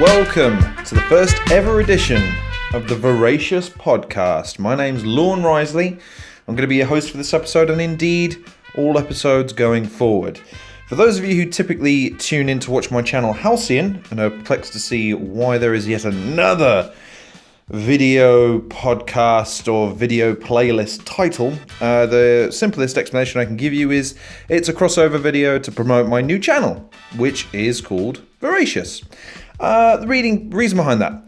welcome to the first ever edition of the Veracious podcast. My name's Lorne Risley. I'm going to be your host for this episode and indeed all episodes going forward. For those of you who typically tune in to watch my channel Halcyon and are perplexed to see why there is yet another video podcast or video playlist title, the simplest explanation I can give you is it's a crossover video to promote my new channel, which is called Veracious. The reason behind that.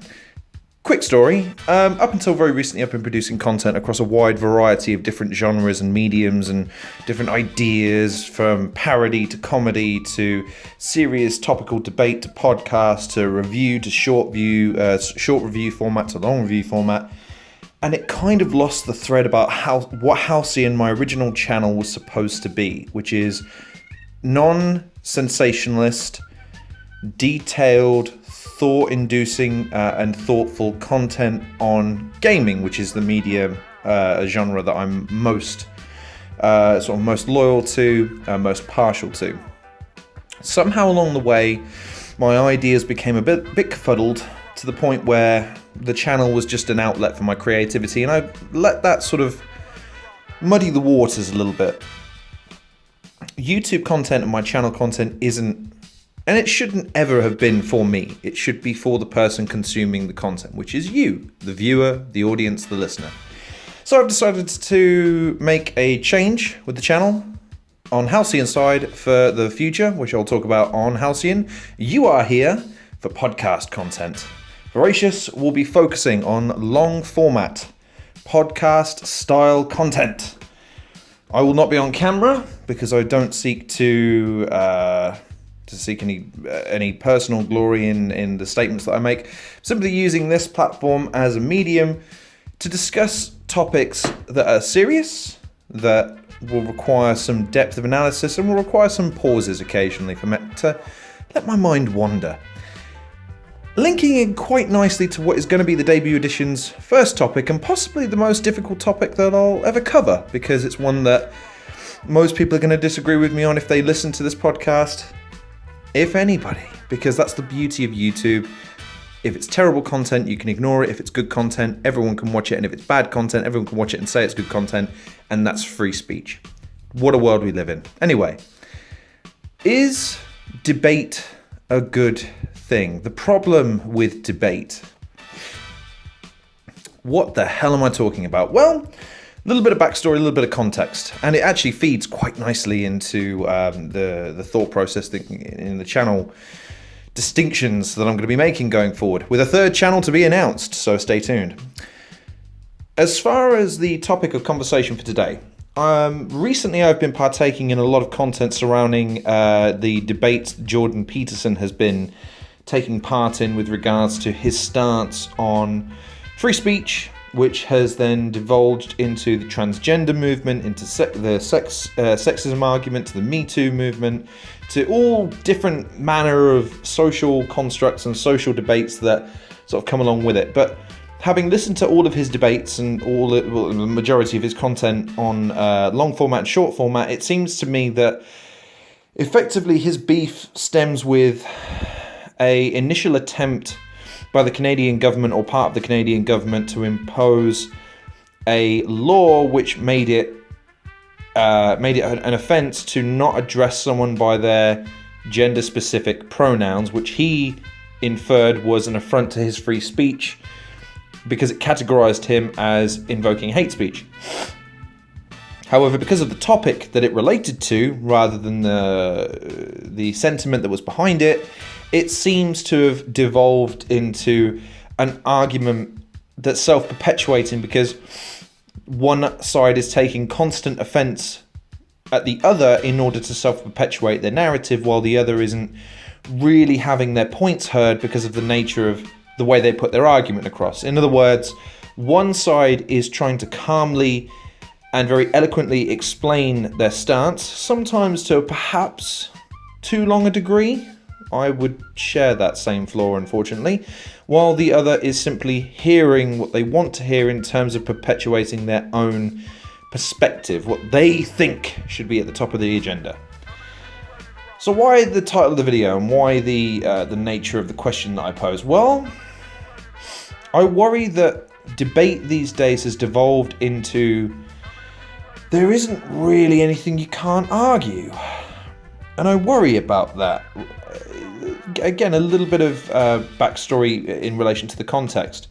Quick story, up until very recently I've been producing content across a wide variety of different genres and mediums and different ideas, from parody to comedy to serious topical debate to podcast to review to short review format to long review format, and it kind of lost the thread about what Halcyon, my original channel, was supposed to be, which is non-sensationalist, detailed, thought-inducing and thoughtful content on gaming, which is the media genre that I'm most loyal to, most partial to. Somehow along the way, my ideas became a bit befuddled to the point where the channel was just an outlet for my creativity, and I let that sort of muddy the waters a little bit. YouTube content and my channel content isn't, and it shouldn't ever have been, for me. It should be for the person consuming the content, which is you, the viewer, the audience, the listener. So I've decided to make a change with the channel on Halcyon side for the future, which I'll talk about on Halcyon. You are here for podcast content. Veracious will be focusing on long format, podcast style content. I will not be on camera because I don't seek to seek any personal glory in the statements that I make. Simply using this platform as a medium to discuss topics that are serious, that will require some depth of analysis and will require some pauses occasionally for me to let my mind wander. Linking in quite nicely to what is going to be the debut edition's first topic, and possibly the most difficult topic that I'll ever cover, because it's one that most people are going to disagree with me on if they listen to this podcast. If anybody, because that's the beauty of YouTube. If it's terrible content, you can ignore it. If it's good content, everyone can watch it. And if it's bad content, everyone can watch it and say it's good content. And that's free speech. What a world we live in. Anyway, is debate a good thing? The problem with debate. What the hell am I talking about? Well, a little bit of backstory, a little bit of context, and it actually feeds quite nicely into the thought process in the channel distinctions that I'm going to be making going forward, with a third channel to be announced, so stay tuned. As far as the topic of conversation for today, recently I've been partaking in a lot of content surrounding the debate Jordan Peterson has been taking part in with regards to his stance on free speech, which has then divulged into the transgender movement, into the sexism argument, to the Me Too movement, to all different manner of social constructs and social debates that sort of come along with it. But having listened to all of his debates and the majority of his content on long format and short format, it seems to me that effectively his beef stems with an initial attempt by the Canadian government or part of the Canadian government to impose a law which made it an offence to not address someone by their gender-specific pronouns, which he inferred was an affront to his free speech because it categorised him as invoking hate speech. However, because of the topic that it related to, rather than the sentiment that was behind it, it seems to have devolved into an argument that's self-perpetuating, because one side is taking constant offence at the other in order to self-perpetuate their narrative, while the other isn't really having their points heard because of the nature of the way they put their argument across. In other words, one side is trying to calmly and very eloquently explain their stance, sometimes to perhaps too long a degree. I would share that same flaw, unfortunately, while the other is simply hearing what they want to hear in terms of perpetuating their own perspective, what they think should be at the top of the agenda. So why the title of the video and why the nature of the question that I pose? Well, I worry that debate these days has devolved into there isn't really anything you can't argue. And I worry about that. Again, a little bit of backstory in relation to the context.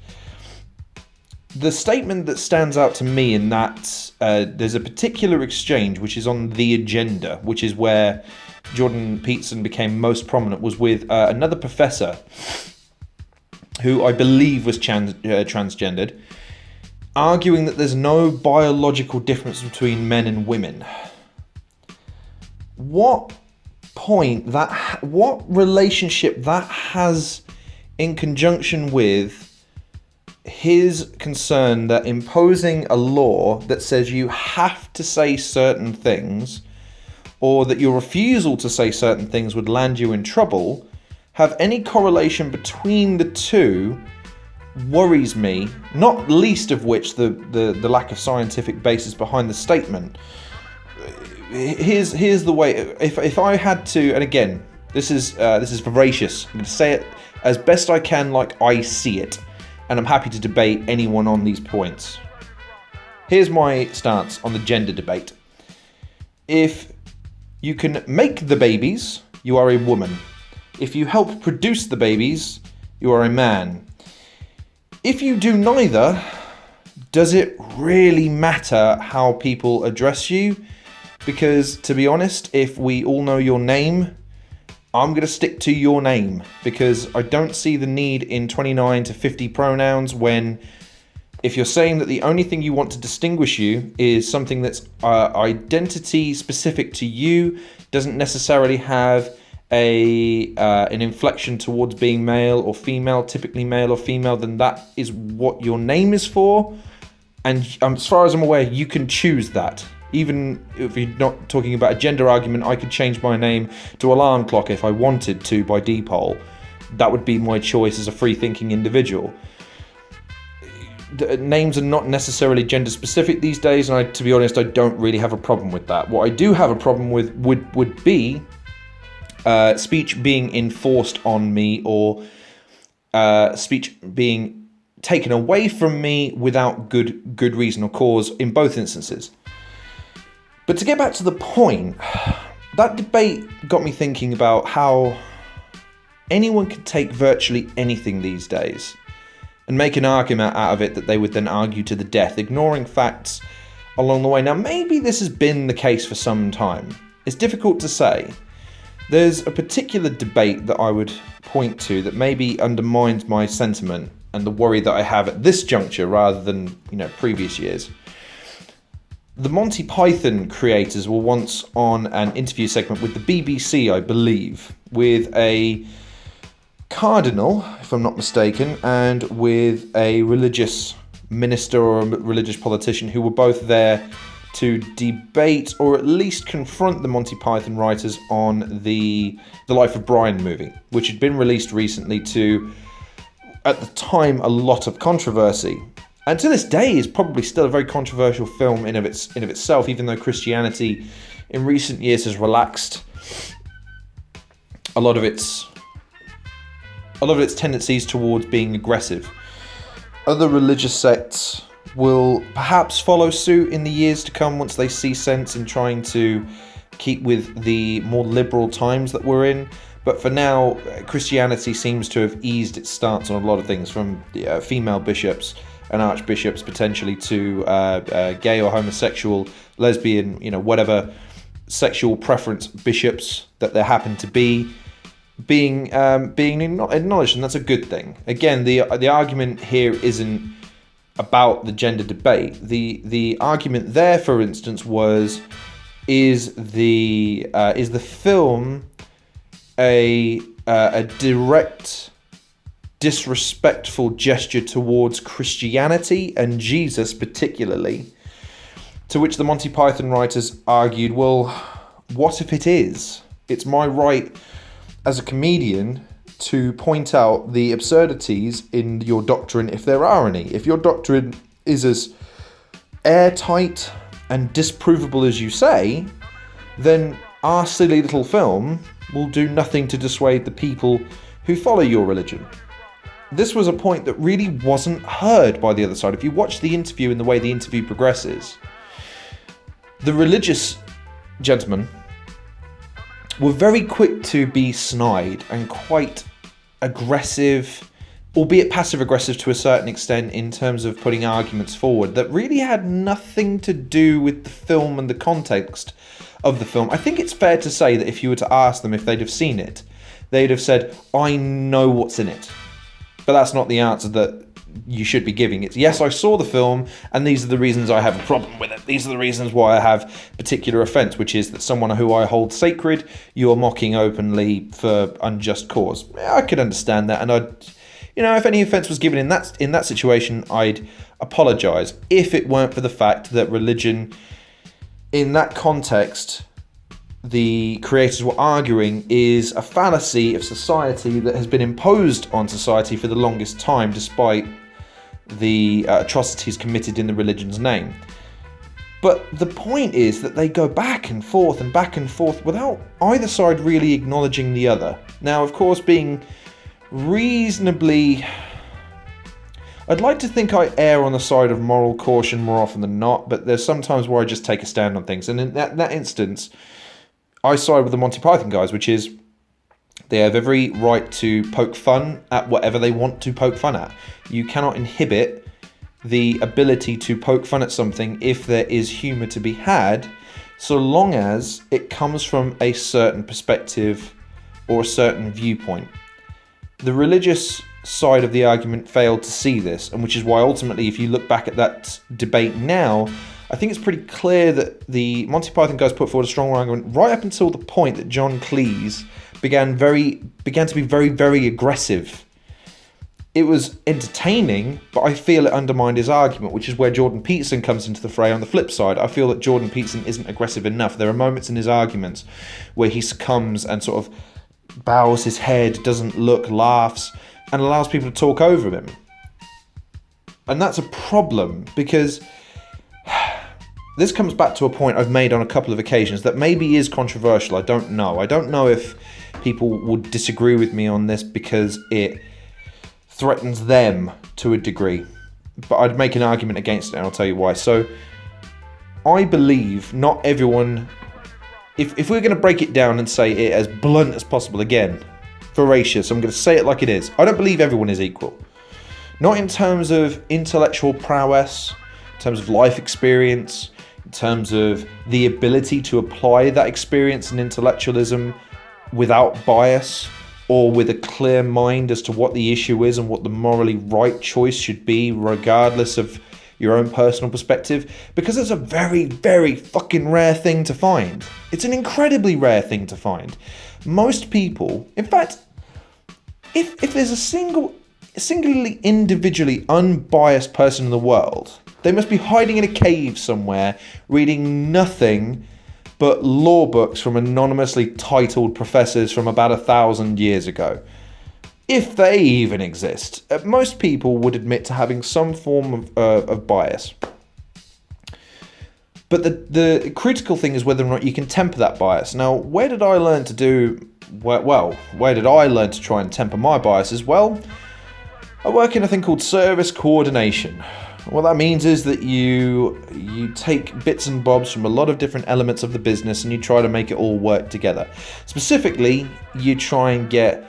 The statement that stands out to me in that there's a particular exchange which is on the agenda, which is where Jordan Peterson became most prominent, was with another professor who I believe was transgendered, arguing that there's no biological difference between men and women. What relationship that has in conjunction with his concern that imposing a law that says you have to say certain things, or that your refusal to say certain things would land you in trouble, have any correlation between the two worries me, not least of which the lack of scientific basis behind the statement. Here's the way. If I had to, and again, this is veracious. I'm going to say it as best I can, like I see it, and I'm happy to debate anyone on these points. Here's my stance on the gender debate. If you can make the babies, you are a woman. If you help produce the babies, you are a man. If you do neither, does it really matter how people address you? Because, to be honest, if we all know your name, I'm going to stick to your name, because I don't see the need in 29 to 50 pronouns when, if you're saying that the only thing you want to distinguish you is something that's identity specific to you, doesn't necessarily have an inflection towards being male or female, typically male or female, then that is what your name is for. And as far as I'm aware, you can choose that. Even if you're not talking about a gender argument, I could change my name to Alarm Clock if I wanted to by default. That would be my choice as a free-thinking individual. Names are not necessarily gender specific these days, and to be honest, I don't really have a problem with that. What I do have a problem with would be speech being enforced on me, or speech being taken away from me without good reason or cause in both instances. But to get back to the point, that debate got me thinking about how anyone can take virtually anything these days and make an argument out of it that they would then argue to the death, ignoring facts along the way. Now, maybe this has been the case for some time. It's difficult to say. There's a particular debate that I would point to that maybe undermines my sentiment and the worry that I have at this juncture rather than, previous years. The Monty Python creators were once on an interview segment with the BBC, I believe, with a cardinal, if I'm not mistaken, and with a religious minister or a religious politician who were both there to debate or at least confront the Monty Python writers on the Life of Brian movie, which had been released recently to, at the time, a lot of controversy. And to this day is probably still a very controversial film in of itself, even though Christianity in recent years has relaxed a lot of its tendencies towards being aggressive. Other religious sects will perhaps follow suit in the years to come once they see sense in trying to keep with the more liberal times that we're in. But for now, Christianity seems to have eased its stance on a lot of things, from female bishops and archbishops potentially to gay or homosexual, lesbian, whatever sexual preference bishops that there happen to be, being acknowledged, and that's a good thing. Again, the argument here isn't about the gender debate. The argument there, for instance, was is the film a direct disrespectful gesture towards Christianity and Jesus particularly, to which the Monty Python writers argued, well, what if it is? It's my right as a comedian to point out the absurdities in your doctrine, if there are any. If your doctrine is as airtight and disprovable as you say, then our silly little film will do nothing to dissuade the people who follow your religion. This was a point that really wasn't heard by the other side. If you watch the interview and the way the interview progresses, the religious gentlemen were very quick to be snide and quite aggressive, albeit passive-aggressive to a certain extent, in terms of putting arguments forward that really had nothing to do with the film and the context of the film. I think it's fair to say that if you were to ask them if they'd have seen it, they'd have said, I know what's in it. But that's not the answer that you should be giving. It's, yes, I saw the film, and these are the reasons I have a problem with it. These are the reasons why I have particular offence, which is that someone who I hold sacred, you are mocking openly for unjust cause. I could understand that, and if any offence was given in that situation, I'd apologise. If it weren't for the fact that religion, in that context, the creators were arguing, is a fallacy of society that has been imposed on society for the longest time, despite the atrocities committed in the religion's name. But the point is that they go back and forth without either side really acknowledging the other. Now, of course, being reasonably... I'd like to think I err on the side of moral caution more often than not, but there's sometimes where I just take a stand on things. And in that instance, I side with the Monty Python guys, which is they have every right to poke fun at whatever they want to poke fun at. You cannot inhibit the ability to poke fun at something if there is humour to be had, so long as it comes from a certain perspective or a certain viewpoint. The religious side of the argument failed to see this, and which is why ultimately, if you look back at that debate now, I think it's pretty clear that the Monty Python guys put forward a strong argument right up until the point that John Cleese began to be very, very aggressive. It was entertaining, but I feel it undermined his argument, which is where Jordan Peterson comes into the fray on the flip side. I feel that Jordan Peterson isn't aggressive enough. There are moments in his arguments where he succumbs and sort of bows his head, doesn't look, laughs, and allows people to talk over him. And that's a problem, because this comes back to a point I've made on a couple of occasions that maybe is controversial. I don't know. I don't know if people would disagree with me on this because it threatens them to a degree. But I'd make an argument against it, and I'll tell you why. So, I believe not everyone... If we're going to break it down and say it as blunt as possible, again, Veracious, I'm going to say it like it is. I don't believe everyone is equal. Not in terms of intellectual prowess, in terms of life experience, in terms of the ability to apply that experience and intellectualism without bias or with a clear mind as to what the issue is and what the morally right choice should be, regardless of your own personal perspective, because it's a very, very fucking rare thing to find. It's an incredibly rare thing to find. Most people, in fact, if there's a singularly individually unbiased person in the world, they must be hiding in a cave somewhere, reading nothing but law books from anonymously titled professors from about 1,000 years ago. If they even exist. Most people would admit to having some form of bias. But the critical thing is whether or not you can temper that bias. Now, where did I learn to try and temper my biases? Well, I work in a thing called service coordination. What that means is that you take bits and bobs from a lot of different elements of the business and you try to make it all work together. Specifically, you try and get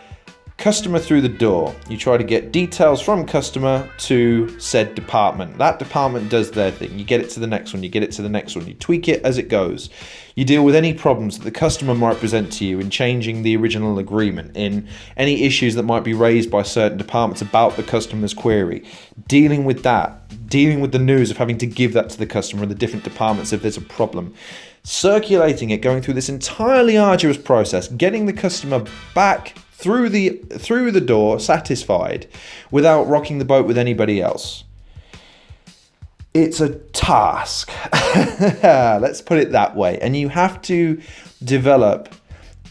customer through the door. You try to get details from customer to said department. That department does their thing. You get it to the next one. You get it to the next one. You tweak it as it goes. You deal with any problems that the customer might present to you in changing the original agreement, in any issues that might be raised by certain departments about the customer's query. Dealing with that. Dealing with the news of having to give that to the customer and the different departments if there's a problem. Circulating it, going through this entirely arduous process, getting the customer back through the door, satisfied, without rocking the boat with anybody else. It's a task. Let's put it that way. And you have to develop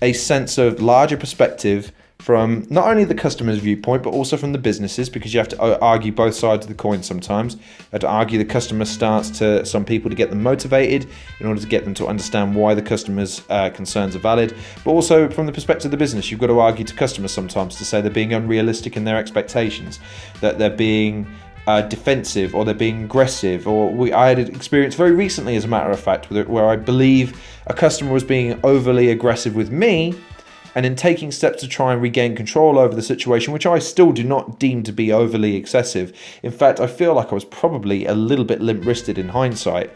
a sense of larger perspective, from not only the customer's viewpoint, but also from the businesses, because you have to argue both sides of the coin sometimes. You have to argue the customer stance to some people to get them motivated in order to get them to understand why the customer's concerns are valid. But also from the perspective of the business, you've got to argue to customers sometimes to say they're being unrealistic in their expectations, that they're being defensive, or they're being aggressive. I had an experience very recently, as a matter of fact, where I believe a customer was being overly aggressive with me, and in taking steps to try and regain control over the situation, which I still do not deem to be overly excessive. In fact, I feel like I was probably a little bit limp-wristed in hindsight,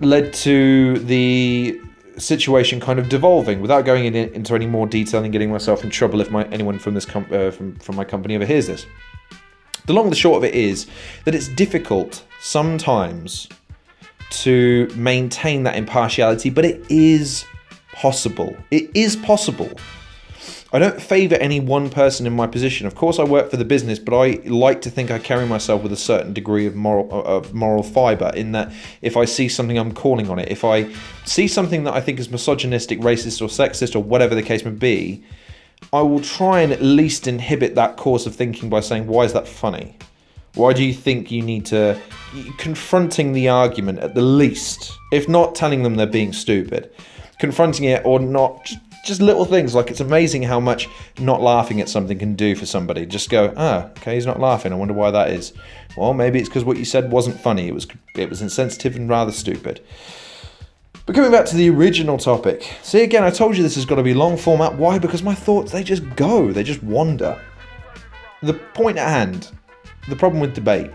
led to the situation kind of devolving, without going into any more detail and getting myself in trouble if anyone from this from my company ever hears this. The long and the short of it is that it's difficult sometimes to maintain that impartiality, but it is possible. It is possible. I don't favour any one person in my position. Of course, I work for the business, but I like to think I carry myself with a certain degree of moral fibre, in that if I see something, I'm calling on it. If I see something that I think is misogynistic, racist or sexist, or whatever the case may be, I will try and at least inhibit that course of thinking by saying, why is that funny? Why do you think you need to... Confronting the argument at the least, if not telling them they're being stupid. Confronting it, or not, just little things like, it's amazing how much not laughing at something can do for somebody. Just go, okay, he's not laughing, I wonder why that is. Well, maybe it's because what you said wasn't funny, it was insensitive and rather stupid. But coming back to the original topic, see, again, I told you this has got to be long format. Why? Because my thoughts, they just go, they just wander. The point at hand, the problem with debate.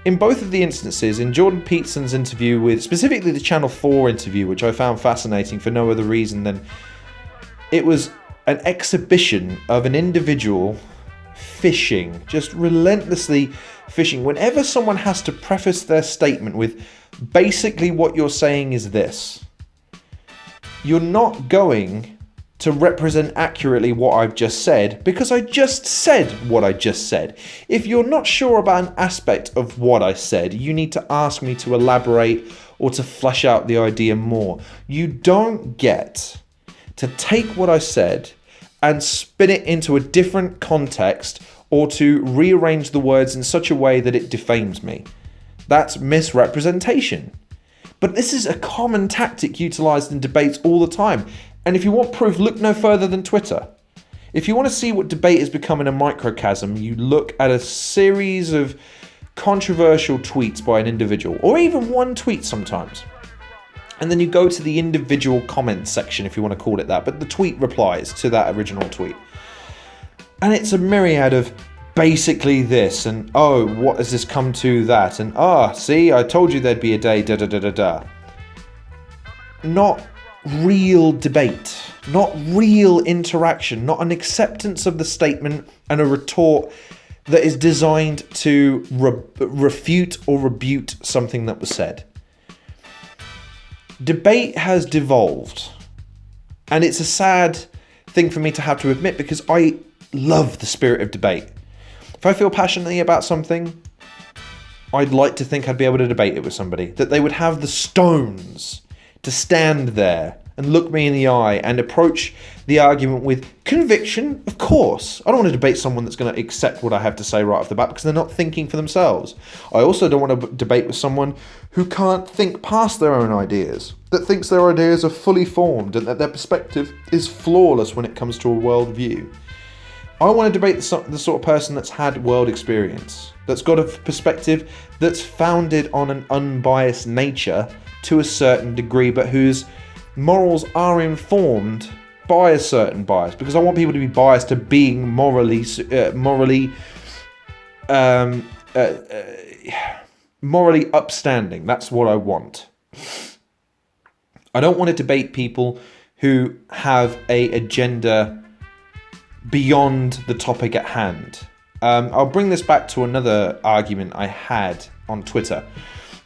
In both of the instances, in Jordan Peterson's interview with, specifically the Channel 4 interview, which I found fascinating for no other reason than it was an exhibition of an individual fishing, just relentlessly fishing. Whenever someone has to preface their statement with, basically what you're saying is this, you're not going to represent accurately what I've just said, because I just said what I just said. If you're not sure about an aspect of what I said, you need to ask me to elaborate or to flesh out the idea more. You don't get to take what I said and spin it into a different context, or to rearrange the words in such a way that it defames me. That's misrepresentation. But this is a common tactic utilised in debates all the time. And if you want proof, look no further than Twitter. If you want to see what debate is becoming a microcosm, you look at a series of controversial tweets by an individual, or even one tweet sometimes. And then you go to the individual comment section, if you want to call it that, but the tweet replies to that original tweet. And it's a myriad of basically this, and oh, what has this come to that, and see, I told you there'd be a day, da da da da da. Not real debate, not real interaction, not an acceptance of the statement and a retort that is designed to refute or rebut something that was said. Debate has devolved, and it's a sad thing for me to have to admit, because I love the spirit of debate. If I feel passionately about something, I'd like to think I'd be able to debate it with somebody, that they would have the stones to stand there and look me in the eye and approach the argument with conviction, of course. I don't want to debate someone that's going to accept what I have to say right off the bat, because they're not thinking for themselves. I also don't want to debate with someone who can't think past their own ideas, that thinks their ideas are fully formed and that their perspective is flawless when it comes to a worldview. I want to debate the sort of person that's had world experience, that's got a perspective that's founded on an unbiased nature to a certain degree, but whose morals are informed by a certain bias, because I want people to be biased to being morally upstanding. That's what I want. I don't want to debate people who have a agenda beyond the topic at hand. I'll bring this back to another argument I had on Twitter.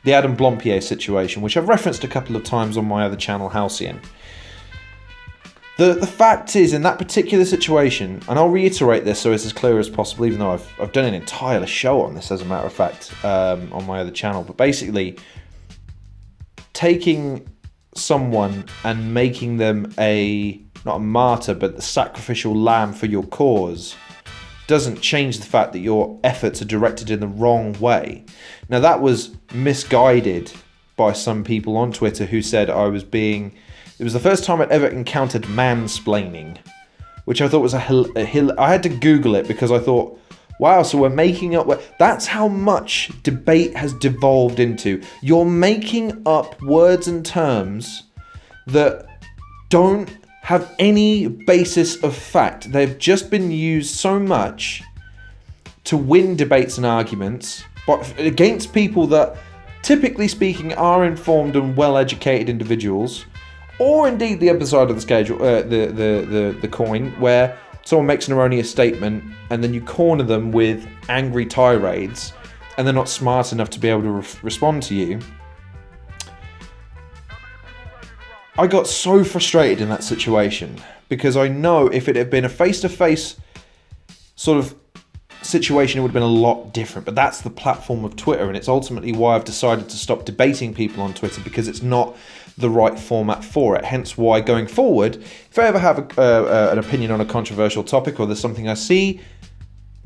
The Adam Blompier situation, which I've referenced a couple of times on my other channel, Halcyon. The fact is, in that particular situation, and I'll reiterate this so it's as clear as possible, even though I've done an entire show on this, as a matter of fact, on my other channel, but basically, taking someone and making them a not a martyr, but the sacrificial lamb for your cause, doesn't change the fact that your efforts are directed in the wrong way. Now, that was misguided by some people on Twitter who said it was the first time I'd ever encountered mansplaining, which I thought was I had to Google it because I thought, wow, so we're making up... That's how much debate has devolved into. You're making up words and terms that don't have any basis of fact. They've just been used so much to win debates and arguments, but against people that, typically speaking, are informed and well-educated individuals, or indeed the other side of the schedule, the coin, where someone makes an erroneous statement and then you corner them with angry tirades and they're not smart enough to be able to respond to you. I got so frustrated in that situation because I know if it had been a face-to-face sort of situation, it would have been a lot different. But that's the platform of Twitter, and it's ultimately why I've decided to stop debating people on Twitter, because it's not the right format for it. Hence why, going forward, if I ever have an opinion on a controversial topic or there's something I see,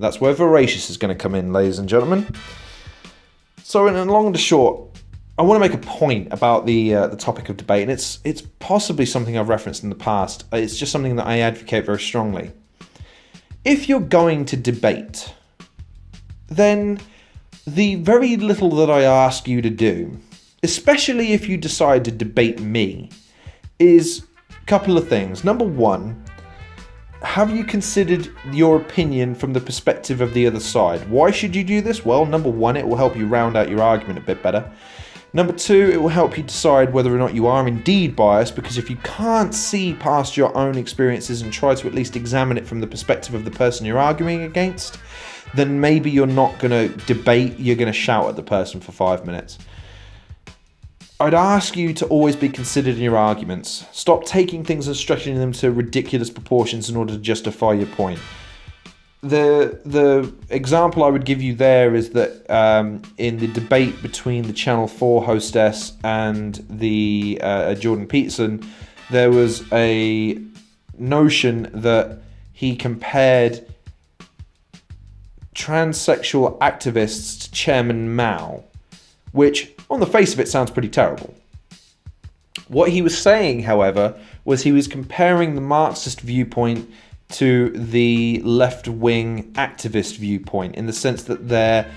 that's where Veracious is going to come in, ladies and gentlemen. So in long and short, I want to make a point about the topic of debate, and it's possibly something I've referenced in the past. It's just something that I advocate very strongly. If you're going to debate, then the very little that I ask you to do, especially if you decide to debate me, is a couple of things. Number one, have you considered your opinion from the perspective of the other side? Why should you do this? Well, number one, it will help you round out your argument a bit better. Number two, it will help you decide whether or not you are indeed biased, because if you can't see past your own experiences and try to at least examine it from the perspective of the person you're arguing against, then maybe you're not going to debate, you're going to shout at the person for 5 minutes. I'd ask you to always be considered in your arguments. Stop taking things and stretching them to ridiculous proportions in order to justify your point. The example I would give you there is that in the debate between the Channel 4 hostess and the Jordan Peterson, there was a notion that he compared transsexual activists to Chairman Mao, which on the face of it sounds pretty terrible. What he was saying, however, was he was comparing the Marxist viewpoint to the left-wing activist viewpoint, in the sense that their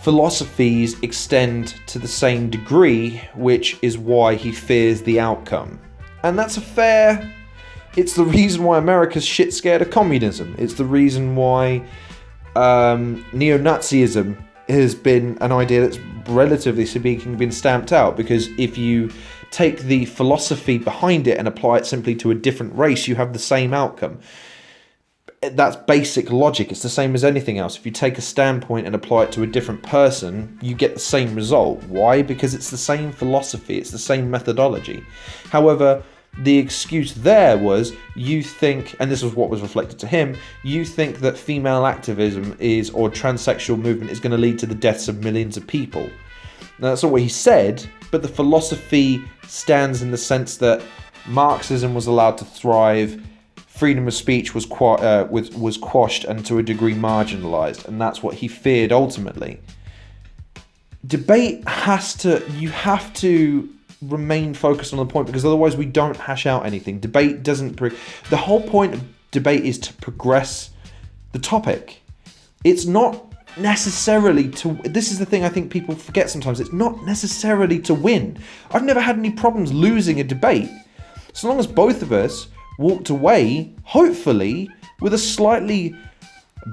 philosophies extend to the same degree, which is why he fears the outcome. And that's it's the reason why America's shit scared of communism. It's the reason why neo-Nazism has been an idea that's, relatively speaking, been stamped out, because if you take the philosophy behind it and apply it simply to a different race, you have the same outcome. That's basic logic. It's the same as anything else. If you take a standpoint and apply it to a different person, you get the same result. Why? Because it's the same philosophy, it's the same methodology. However, the excuse there was, you think, and this was what was reflected to him, you think that female activism or transsexual movement is going to lead to the deaths of millions of people. Now, that's not what he said, but the philosophy stands in the sense that Marxism was allowed to thrive, freedom of speech was quashed and to a degree marginalized, and that's what he feared ultimately. Debate you have to remain focused on the point, because otherwise we don't hash out anything. Debate doesn't... The whole point of debate is to progress the topic. It's not necessarily to... This is the thing I think people forget sometimes. It's not necessarily to win. I've never had any problems losing a debate. So long as both of us walked away, hopefully, with a slightly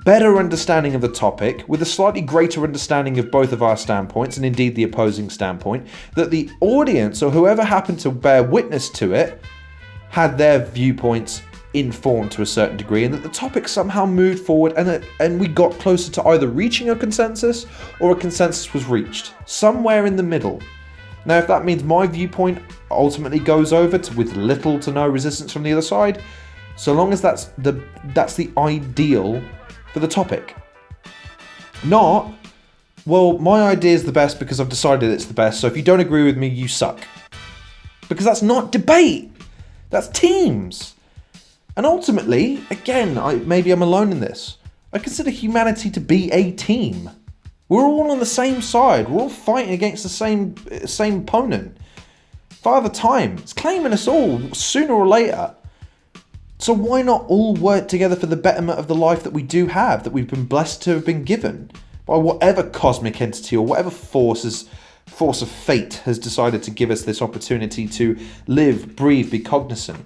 better understanding of the topic, with a slightly greater understanding of both of our standpoints, and indeed the opposing standpoint, that the audience, or whoever happened to bear witness to it, had their viewpoints informed to a certain degree, and that the topic somehow moved forward, and we got closer to either reaching a consensus, or a consensus was reached. Somewhere in the middle. Now, if that means my viewpoint ultimately goes over with little to no resistance from the other side, so long as that's the ideal for the topic. Not, well, my idea is the best because I've decided it's the best, so if you don't agree with me, you suck. Because that's not debate. That's teams. And ultimately, again, maybe I'm alone in this, I consider humanity to be a team. We're all on the same side. We're all fighting against the same opponent. Father Time is claiming us all sooner or later. So why not all work together for the betterment of the life that we do have, that we've been blessed to have been given by whatever cosmic entity or whatever force of fate has decided to give us this opportunity to live, breathe, be cognizant.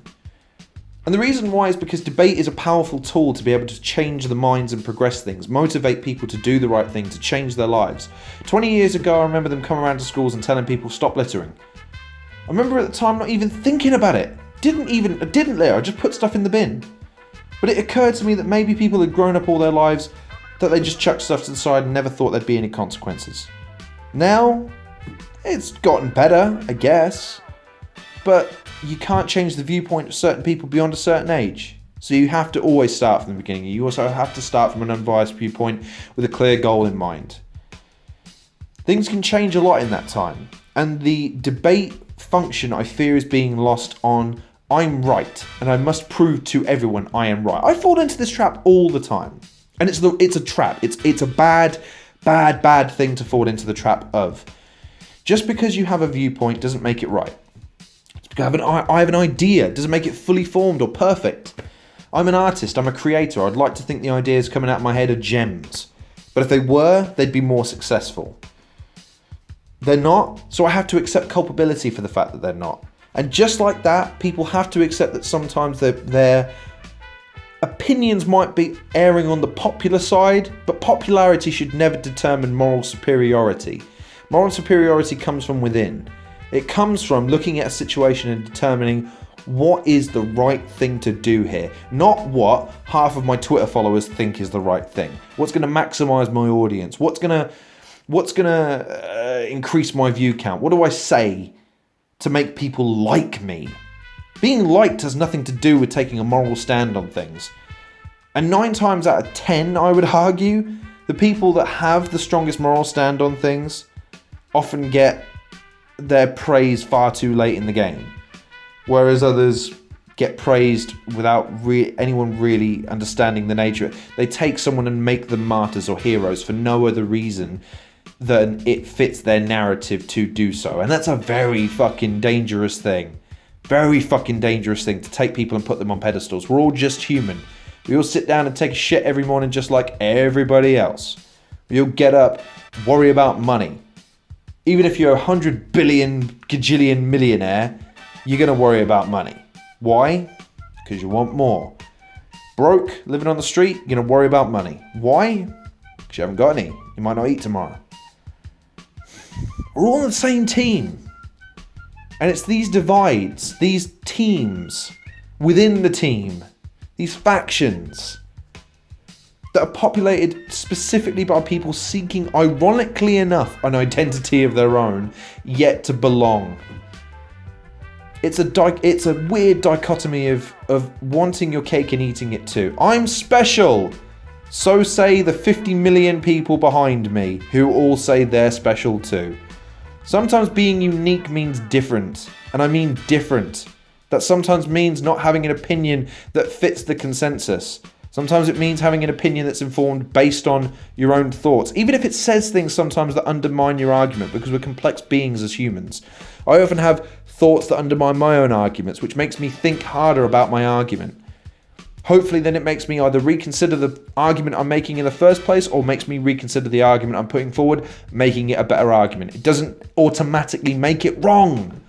And the reason why is because debate is a powerful tool to be able to change the minds and progress things, motivate people to do the right thing, to change their lives. 20 years ago, I remember them coming around to schools and telling people, stop littering. I remember at the time not even thinking about it. I didn't litter, I just put stuff in the bin. But it occurred to me that maybe people had grown up all their lives that they just chucked stuff to the side and never thought there'd be any consequences. Now, it's gotten better, I guess. But you can't change the viewpoint of certain people beyond a certain age. So you have to always start from the beginning. You also have to start from an unbiased viewpoint with a clear goal in mind. Things can change a lot in that time. And the debate function, I fear, is being lost on I'm right and I must prove to everyone I am right. I fall into this trap all the time. And it's a trap. It's a bad thing to fall into the trap of. Just because you have a viewpoint doesn't make it right. I have an idea. Doesn't make it fully formed or perfect. I'm an artist. I'm a creator. I'd like to think the ideas coming out of my head are gems. But if they were, they'd be more successful. They're not, so I have to accept culpability for the fact that they're not. And just like that, people have to accept that sometimes their opinions might be erring on the popular side, but popularity should never determine moral superiority. Moral superiority comes from within. It comes from looking at a situation and determining what is the right thing to do here, not what half of my Twitter followers think is the right thing. What's going to maximize my audience? What's going to increase my view count? What do I say to make people like me? Being liked has nothing to do with taking a moral stand on things. And 9 times out of 10, I would argue, the people that have the strongest moral stand on things often get their praise far too late in the game, whereas others get praised without anyone really understanding the nature. They take someone and make them martyrs or heroes for no other reason than it fits their narrative to do so. And that's a very fucking dangerous thing. Very fucking dangerous thing, to take people and put them on pedestals. We're all just human. We all sit down and take a shit every morning just like everybody else. We all get up, worry about money. Even if you're 100 billion gajillion millionaire, you're going to worry about money. Why? Because you want more. Broke, living on the street, you're going to worry about money. Why? Because you haven't got any. You might not eat tomorrow. We're all on the same team. And it's these divides, these teams within the team, these factions that are populated specifically by people seeking, ironically enough, an identity of their own, yet to belong. It's a weird dichotomy of wanting your cake and eating it too. I'm special! So say the 50 million people behind me, who all say they're special too. Sometimes being unique means different, and I mean different. That sometimes means not having an opinion that fits the consensus. Sometimes it means having an opinion that's informed based on your own thoughts, even if it says things sometimes that undermine your argument, because we're complex beings as humans. I often have thoughts that undermine my own arguments, which makes me think harder about my argument. Hopefully then it makes me either reconsider the argument I'm making in the first place, or makes me reconsider the argument I'm putting forward, making it a better argument. It doesn't automatically make it wrong.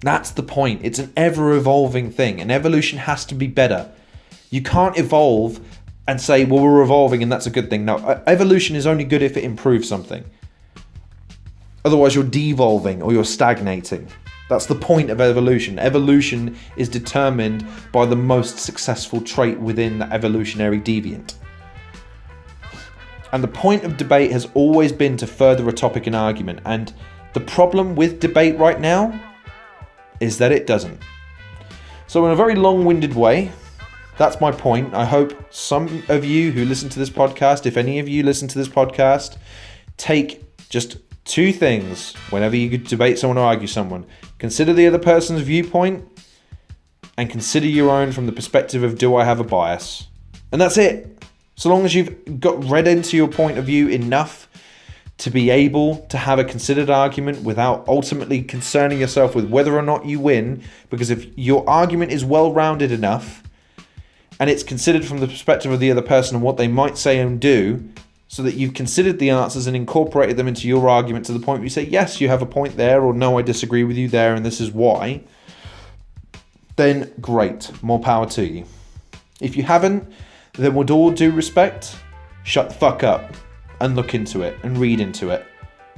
That's the point. It's an ever-evolving thing, and evolution has to be better. You can't evolve and say, well, we're evolving and that's a good thing. No, evolution is only good if it improves something. Otherwise, you're devolving or you're stagnating. That's the point of evolution. Evolution is determined by the most successful trait within the evolutionary deviant. And the point of debate has always been to further a topic and argument. And the problem with debate right now is that it doesn't. So in a very long-winded way, that's my point. I hope some of you who listen to this podcast, if any of you listen to this podcast, take just 2 things whenever you debate someone or argue someone. Consider the other person's viewpoint and consider your own from the perspective of, do I have a bias? And that's it. So long as you've got read into your point of view enough to be able to have a considered argument without ultimately concerning yourself with whether or not you win, because if your argument is well-rounded enough and it's considered from the perspective of the other person and what they might say and do, so that you've considered the answers and incorporated them into your argument to the point where you say, yes, you have a point there, or no, I disagree with you there, and this is why, then great, more power to you. If you haven't, then with all due respect, shut the fuck up and look into it and read into it,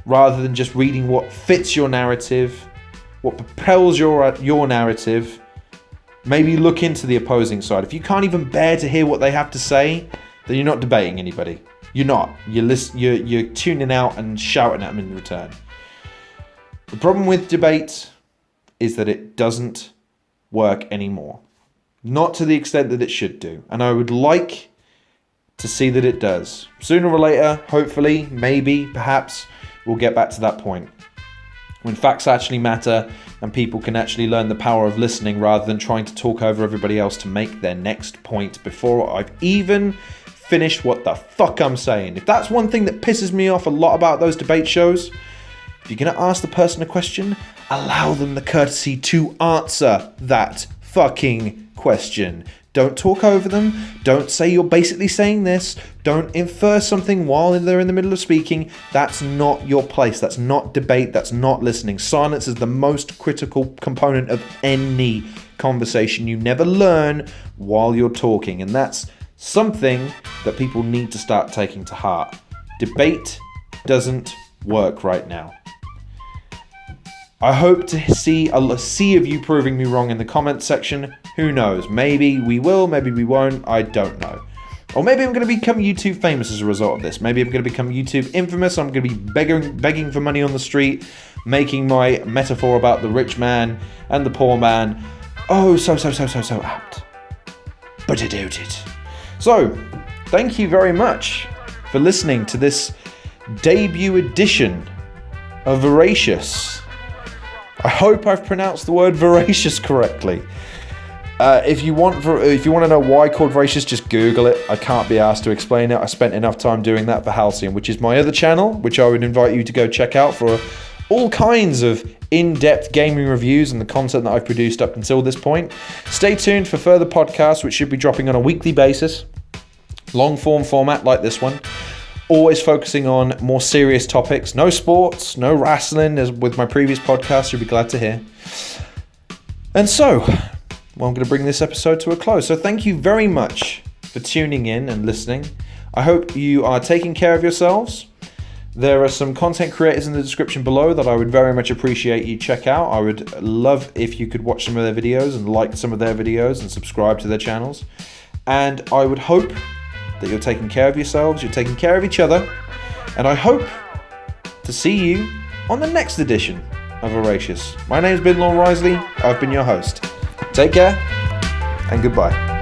rather than just reading what fits your narrative, what propels your narrative. Maybe look into the opposing side. If you can't even bear to hear what they have to say, then you're not debating anybody. You're not. You're tuning out and shouting at them in return. The problem with debate is that it doesn't work anymore. Not to the extent that it should do. And I would like to see that it does. Sooner or later, hopefully, maybe, perhaps, we'll get back to that point. When facts actually matter and people can actually learn the power of listening rather than trying to talk over everybody else to make their next point before I've even finished what the fuck I'm saying. If that's one thing that pisses me off a lot about those debate shows, if you're going to ask the person a question, allow them the courtesy to answer that fucking question. Don't talk over them. Don't say you're basically saying this. Don't infer something while they're in the middle of speaking. That's not your place. That's not debate. That's not listening. Silence is the most critical component of any conversation. You never learn while you're talking, and that's something that people need to start taking to heart. Debate doesn't work right now. I hope to see a sea of you proving me wrong in the comments section. Who knows? Maybe we will, maybe we won't. I don't know. Or maybe I'm going to become YouTube famous as a result of this. Maybe I'm going to become YouTube infamous. I'm going to be begging for money on the street, making my metaphor about the rich man and the poor man so apt. But I doubt it. So, thank you very much for listening to this debut edition of Veracious. I hope I've pronounced the word voracious correctly. If you want to know why called Veracious, just Google it. I can't be asked to explain it. I spent enough time doing that for Halcyon, which is my other channel, which I would invite you to go check out for all kinds of in-depth gaming reviews and the content that I've produced up until this point. Stay tuned for further podcasts, which should be dropping on a weekly basis. Long-form format like this one. Always focusing on more serious topics. No sports, no wrestling, as with my previous podcast, you'll be glad to hear. And so, I'm going to bring this episode to a close. So thank you very much for tuning in and listening. I hope you are taking care of yourselves. There are some content creators in the description below that I would very much appreciate you check out. I would love if you could watch some of their videos and like some of their videos and subscribe to their channels. And I would hope that you're taking care of yourselves, you're taking care of each other, and I hope to see you on the next edition of Veracious. My name's been Lon Risley, I've been your host. Take care, and goodbye.